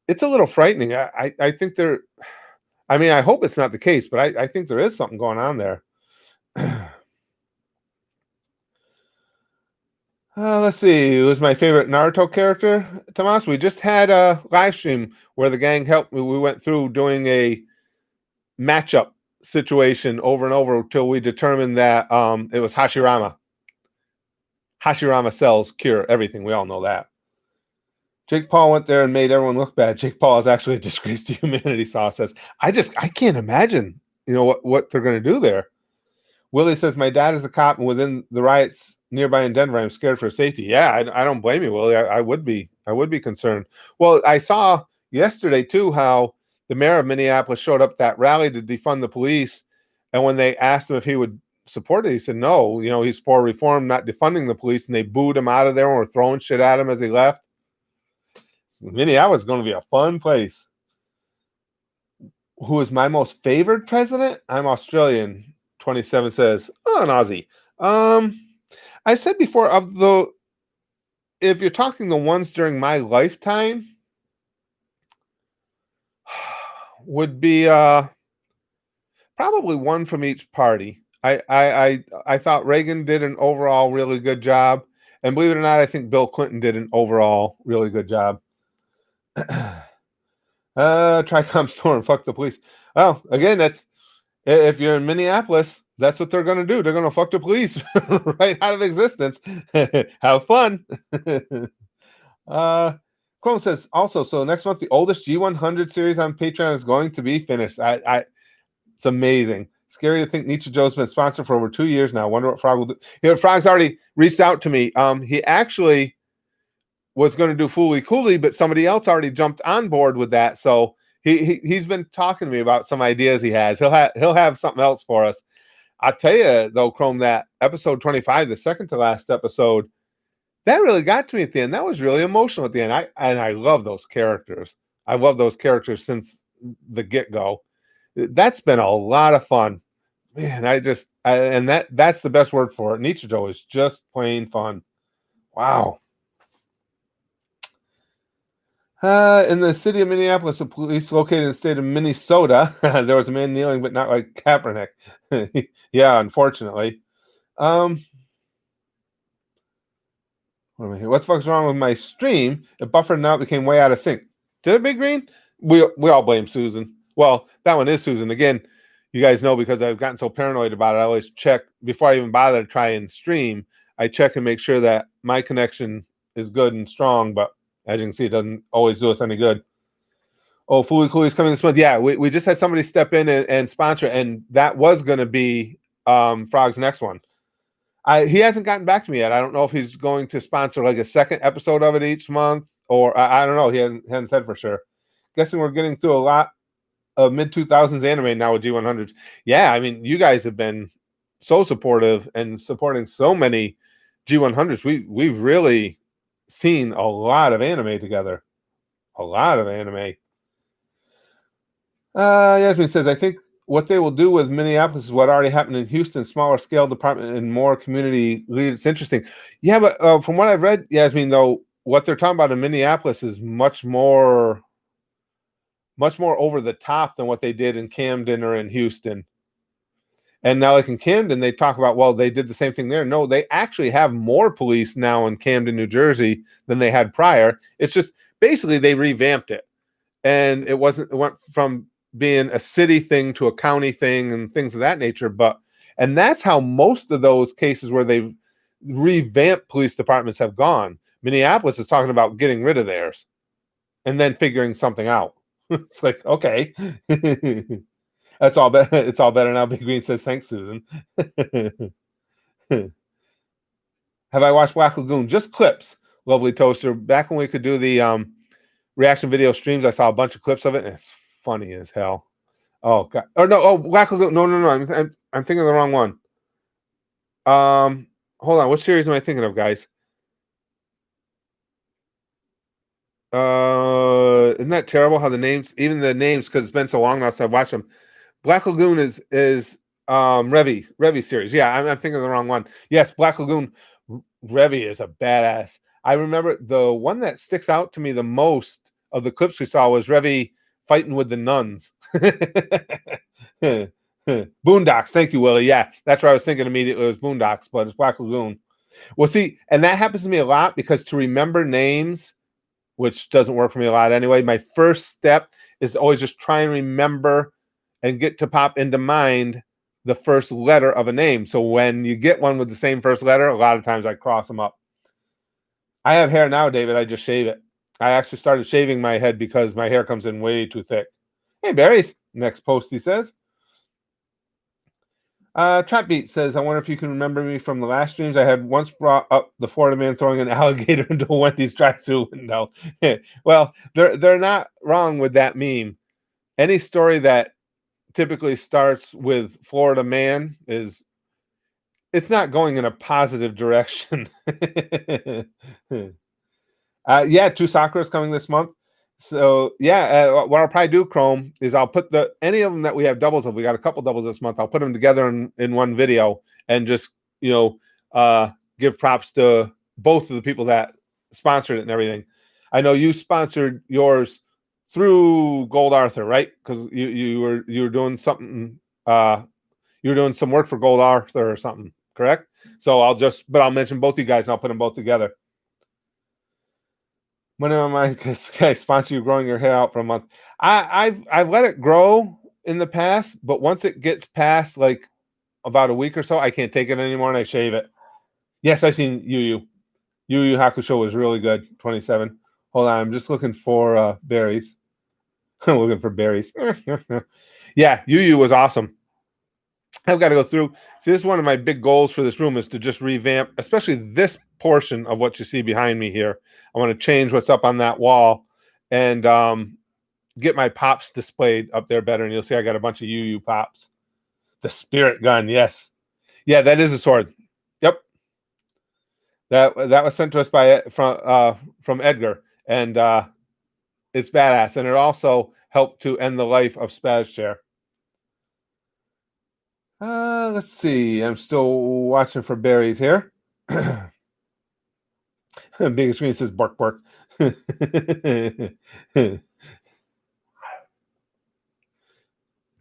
it's a little frightening. I think there. I mean, I hope it's not the case, but I think there is something going on there. Let's see. It was my favorite Naruto character, Tomas. We just had a live stream where the gang helped me. We went through doing a matchup situation over and over until we determined that it was Hashirama. Hashirama cells cure everything. We all know that. Jake Paul went there and made everyone look bad. Jake Paul is actually a disgrace to humanity, Saw says. I can't imagine, what they're going to do there. Willie says, my dad is a cop, and within the riots nearby in Denver, I'm scared for safety. Yeah, I don't blame you, Willie. I would be concerned. Well, I saw yesterday too how the mayor of Minneapolis showed up at that rally to defund the police, and when they asked him if he would support it, he said no. He's for reform, not defunding the police, and they booed him out of there and were throwing shit at him as he left. Minneapolis is going to be a fun place. Who is my most favorite president? I'm Australian. 27 says, oh, an Aussie. I've said before, if you're talking the ones during my lifetime, would be probably one from each party. I thought Reagan did an overall really good job, and believe it or not, I think Bill Clinton did an overall really good job. Tricom store and fuck the police. Well, again, that's if you're in Minneapolis, that's what they're going to do. They're going to fuck the police right out of existence. Have fun. Chrome says also, so next month, the oldest G100 series on Patreon is going to be finished. It's amazing. Scary to think Nietzsche Joe's been sponsored for over 2 years now. Wonder what Frog will do. Frog's already reached out to me. He actually was going to do Fooly Cooley, but somebody else already jumped on board with that. So he's been talking to me about some ideas he has. He'll have something else for us. I tell you though, Chrome, that episode 25, the second to last episode, that really got to me at the end. That was really emotional at the end. I love those characters. I love those characters since the get-go. That's been a lot of fun. Man, that's the best word for it. Nietzsche Joe is just plain fun. Wow. In the city of Minneapolis, the police located in the state of Minnesota, there was a man kneeling, but not like Kaepernick. Yeah, unfortunately. What the fuck's wrong with my stream? It buffered and now it became way out of sync. Did it, Big Green? We all blame Susan. Well, that one is Susan. Again, you guys know because I've gotten so paranoid about it, I always check before I even bother to try and stream. I check and make sure that my connection is good and strong, but as you can see, it doesn't always do us any good. Oh, Fooly Cooley's coming this month. Yeah, we just had somebody step in and sponsor, and that was going to be Frog's next one. He hasn't gotten back to me yet. I don't know if he's going to sponsor like a second episode of it each month, or I don't know. He hasn't said for sure. Guessing we're getting through a lot of mid-2000s anime now with G100s. Yeah, I mean, you guys have been so supportive and supporting so many G100s. We've really seen a lot of anime together. A lot of anime. Yasmin says, I think what they will do with Minneapolis is what already happened in Houston, smaller scale department and more community lead. It's interesting. Yeah, but from what I've read, Yasmin, though, what they're talking about in Minneapolis is much more over the top than what they did in Camden or in Houston. And now, like in Camden, they talk about, well, they did the same thing there. No, they actually have more police now in Camden, New Jersey than they had prior. It's just basically they revamped it. And it went from being a city thing to a county thing and things of that nature. And that's how most of those cases where they've revamped police departments have gone. Minneapolis is talking about getting rid of theirs and then figuring something out. It's like, okay. That's all better. It's all better now. Big Green says, thanks, Susan. Have I watched Black Lagoon? Just clips, Lovely Toaster. Back when we could do the reaction video streams, I saw a bunch of clips of it, and it's funny as hell. Oh, God. Or no, Black Lagoon. No. I'm thinking of the wrong one. Hold on. What series am I thinking of, guys? Isn't that terrible how the names, even the names, because it's been so long now since I've watched them. Black Lagoon is Revy series. Yeah, I'm thinking of the wrong one. Yes, Black Lagoon Revy is a badass. I remember the one that sticks out to me the most of the clips we saw was Revy fighting with the nuns. Boondocks. Thank you, Willie. Yeah, that's what I was thinking immediately. It was Boondocks, but it's Black Lagoon. Well, see, and that happens to me a lot because to remember names, which doesn't work for me a lot anyway, my first step is to always just try and remember and get to pop into mind the first letter of a name. So when you get one with the same first letter, a lot of times I cross them up. I have hair now, David. I just shave it. I actually started shaving my head because my hair comes in way too thick. Hey, Berries. Next post, he says. Trap Beat says, I wonder if you can remember me from the last streams. I had once brought up the Florida man throwing an alligator into a Wendy's drive-thru window. Well, they're not wrong with that meme. Any story that typically starts with Florida man it's not going in a positive direction. Yeah, 2 Sakura is coming this month. So yeah, what I'll probably do, Chrome, is I'll put any of them that we have doubles of. We got a couple doubles this month. I'll put them together in one video and just give props to both of the people that sponsored it and everything. I know you sponsored yours through Gold Arthur, right? Because you were doing something. You were doing some work for Gold Arthur or something, correct? So I'll mention both you guys and I'll put them both together. When am I sponsor you growing your hair out for a month? I've let it grow in the past, but once it gets past like about a week or so, I can't take it anymore and I shave it. Yes, I've seen Yu Yu Hakusho was really good. 27. Hold on, I'm just looking for berries. I'm looking for berries. Yeah, Yu Yu was awesome. I've got to go through. See, this is one of my big goals for this room is to just revamp, especially this portion of what you see behind me here. I want to change what's up on that wall and get my pops displayed up there better. And you'll see I got a bunch of Yu pops. The spirit gun, yes. Yeah, that is a sword. Yep. That was sent to us from Edgar. And it's badass. And it also helped to end the life of Spaz Chair. Let's see. I'm still watching for berries here. Biggest screen says bark bark.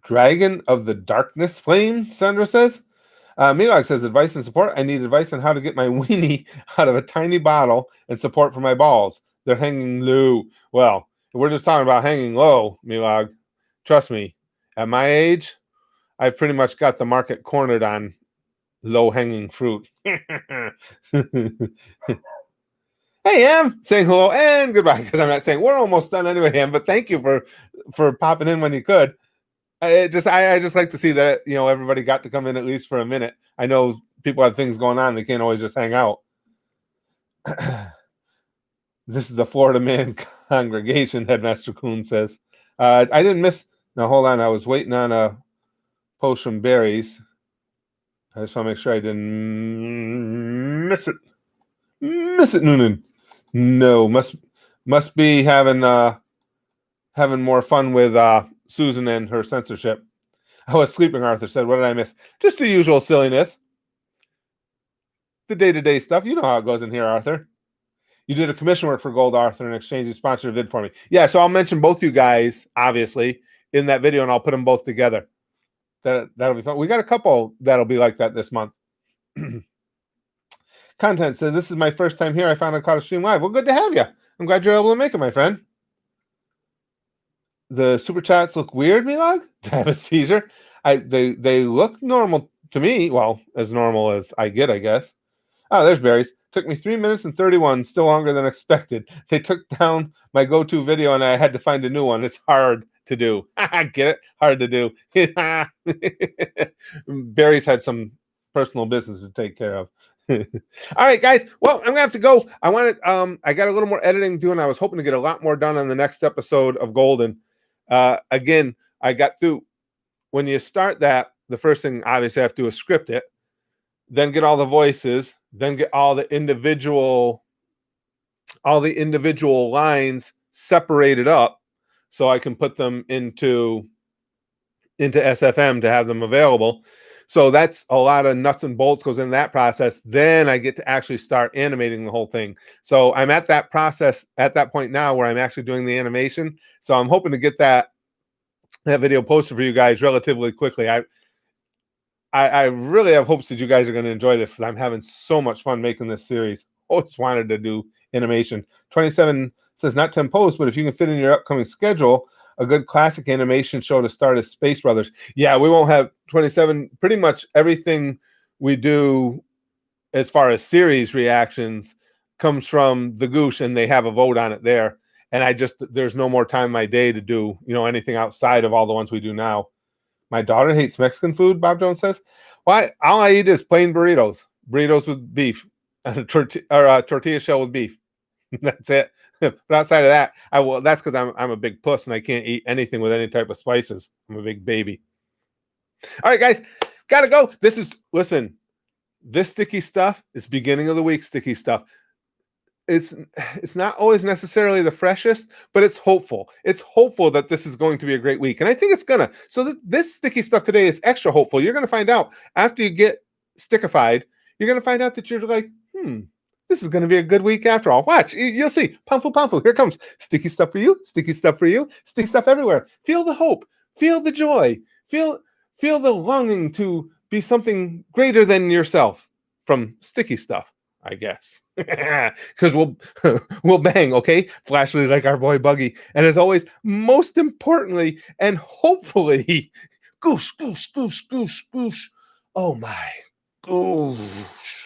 Dragon of the Darkness Flame, Sandra says. Milog says, advice and support. I need advice on how to get my weenie out of a tiny bottle and support for my balls. They're hanging low. Well, we're just talking about hanging low, Milog. Trust me, at my age, I've pretty much got the market cornered on low-hanging fruit. Hey, Em, saying hello and goodbye, because I'm not saying we're almost done anyway, Em, but thank you for popping in when you could. I just like to see that, everybody got to come in at least for a minute. I know people have things going on. They can't always just hang out. This is the Florida man congregation, Headmaster Kuhn says. I didn't miss. Now, hold on. I was waiting on a post from Berries. I just want to make sure I didn't miss it. Miss it, Noonan. No, must be having more fun with Susan and her censorship. I was sleeping, Arthur said. What did I miss? Just the usual silliness. The day-to-day stuff. You know how it goes in here, Arthur. You did a commission work for Gold Arthur in exchange. You sponsored a vid for me. Yeah, so I'll mention both you guys, obviously, in that video, and I'll put them both together. That'll be fun. We got a couple that'll be like that this month. Content says, this is my first time here. I found I caught a stream live. Well, good to have you. I'm glad you're able to make it, my friend. The super chats look weird, Milog? Do I have a seizure? They look normal to me. Well, as normal as I get, I guess. Oh, there's berries. Took me 3 minutes and 31, still longer than expected. They took down my go-to video and I had to find a new one. It's hard to do. Get it? Hard to do. Barry's had some personal business to take care of. All right, guys. Well, I'm gonna have to go. I got a little more editing doing. I was hoping to get a lot more done on the next episode of Golden. Again, I got through. When you start that, the first thing obviously I have to do is script it, then get all the voices, then get all the individual lines separated up so I can put them into SFM to have them available. So that's a lot of nuts and bolts goes in that process. Then I get to actually start animating the whole thing. So I'm at that process at that point now where I'm actually doing the animation. So I'm hoping to get that video posted for you guys relatively quickly. I really have hopes that you guys are going to enjoy this because I'm having so much fun making this series. Always wanted to do animation. 27 says not to impose, but if you can fit in your upcoming schedule, a good classic animation show to start is Space Brothers. Yeah, we won't have 27. Pretty much everything we do as far as series reactions comes from the Goosh, and they have a vote on it there. And there's no more time in my day to do, anything outside of all the ones we do now. My daughter hates Mexican food, Bob Jones says. Why? All I eat is plain burritos with beef, and a tortilla shell with beef. That's it. But outside of that, that's because I'm a big puss and I can't eat anything with any type of spices. I'm a big baby. All right, guys, gotta go. Listen, this sticky stuff is beginning of the week sticky stuff. It's not always necessarily the freshest, but it's hopeful. It's hopeful that this is going to be a great week, and I think it's gonna. So this sticky stuff today is extra hopeful. You're gonna find out after you get stickified. You're gonna find out that you're like, this is gonna be a good week after all. Watch, you'll see. Pumful. Here comes sticky stuff for you. Sticky stuff for you. Sticky stuff everywhere. Feel the hope. Feel the joy. Feel the longing to be something greater than yourself from sticky stuff, I guess. Because we'll bang, okay? Flashly like our boy Buggy. And as always, most importantly, and hopefully, goosh. Oh my, goosh.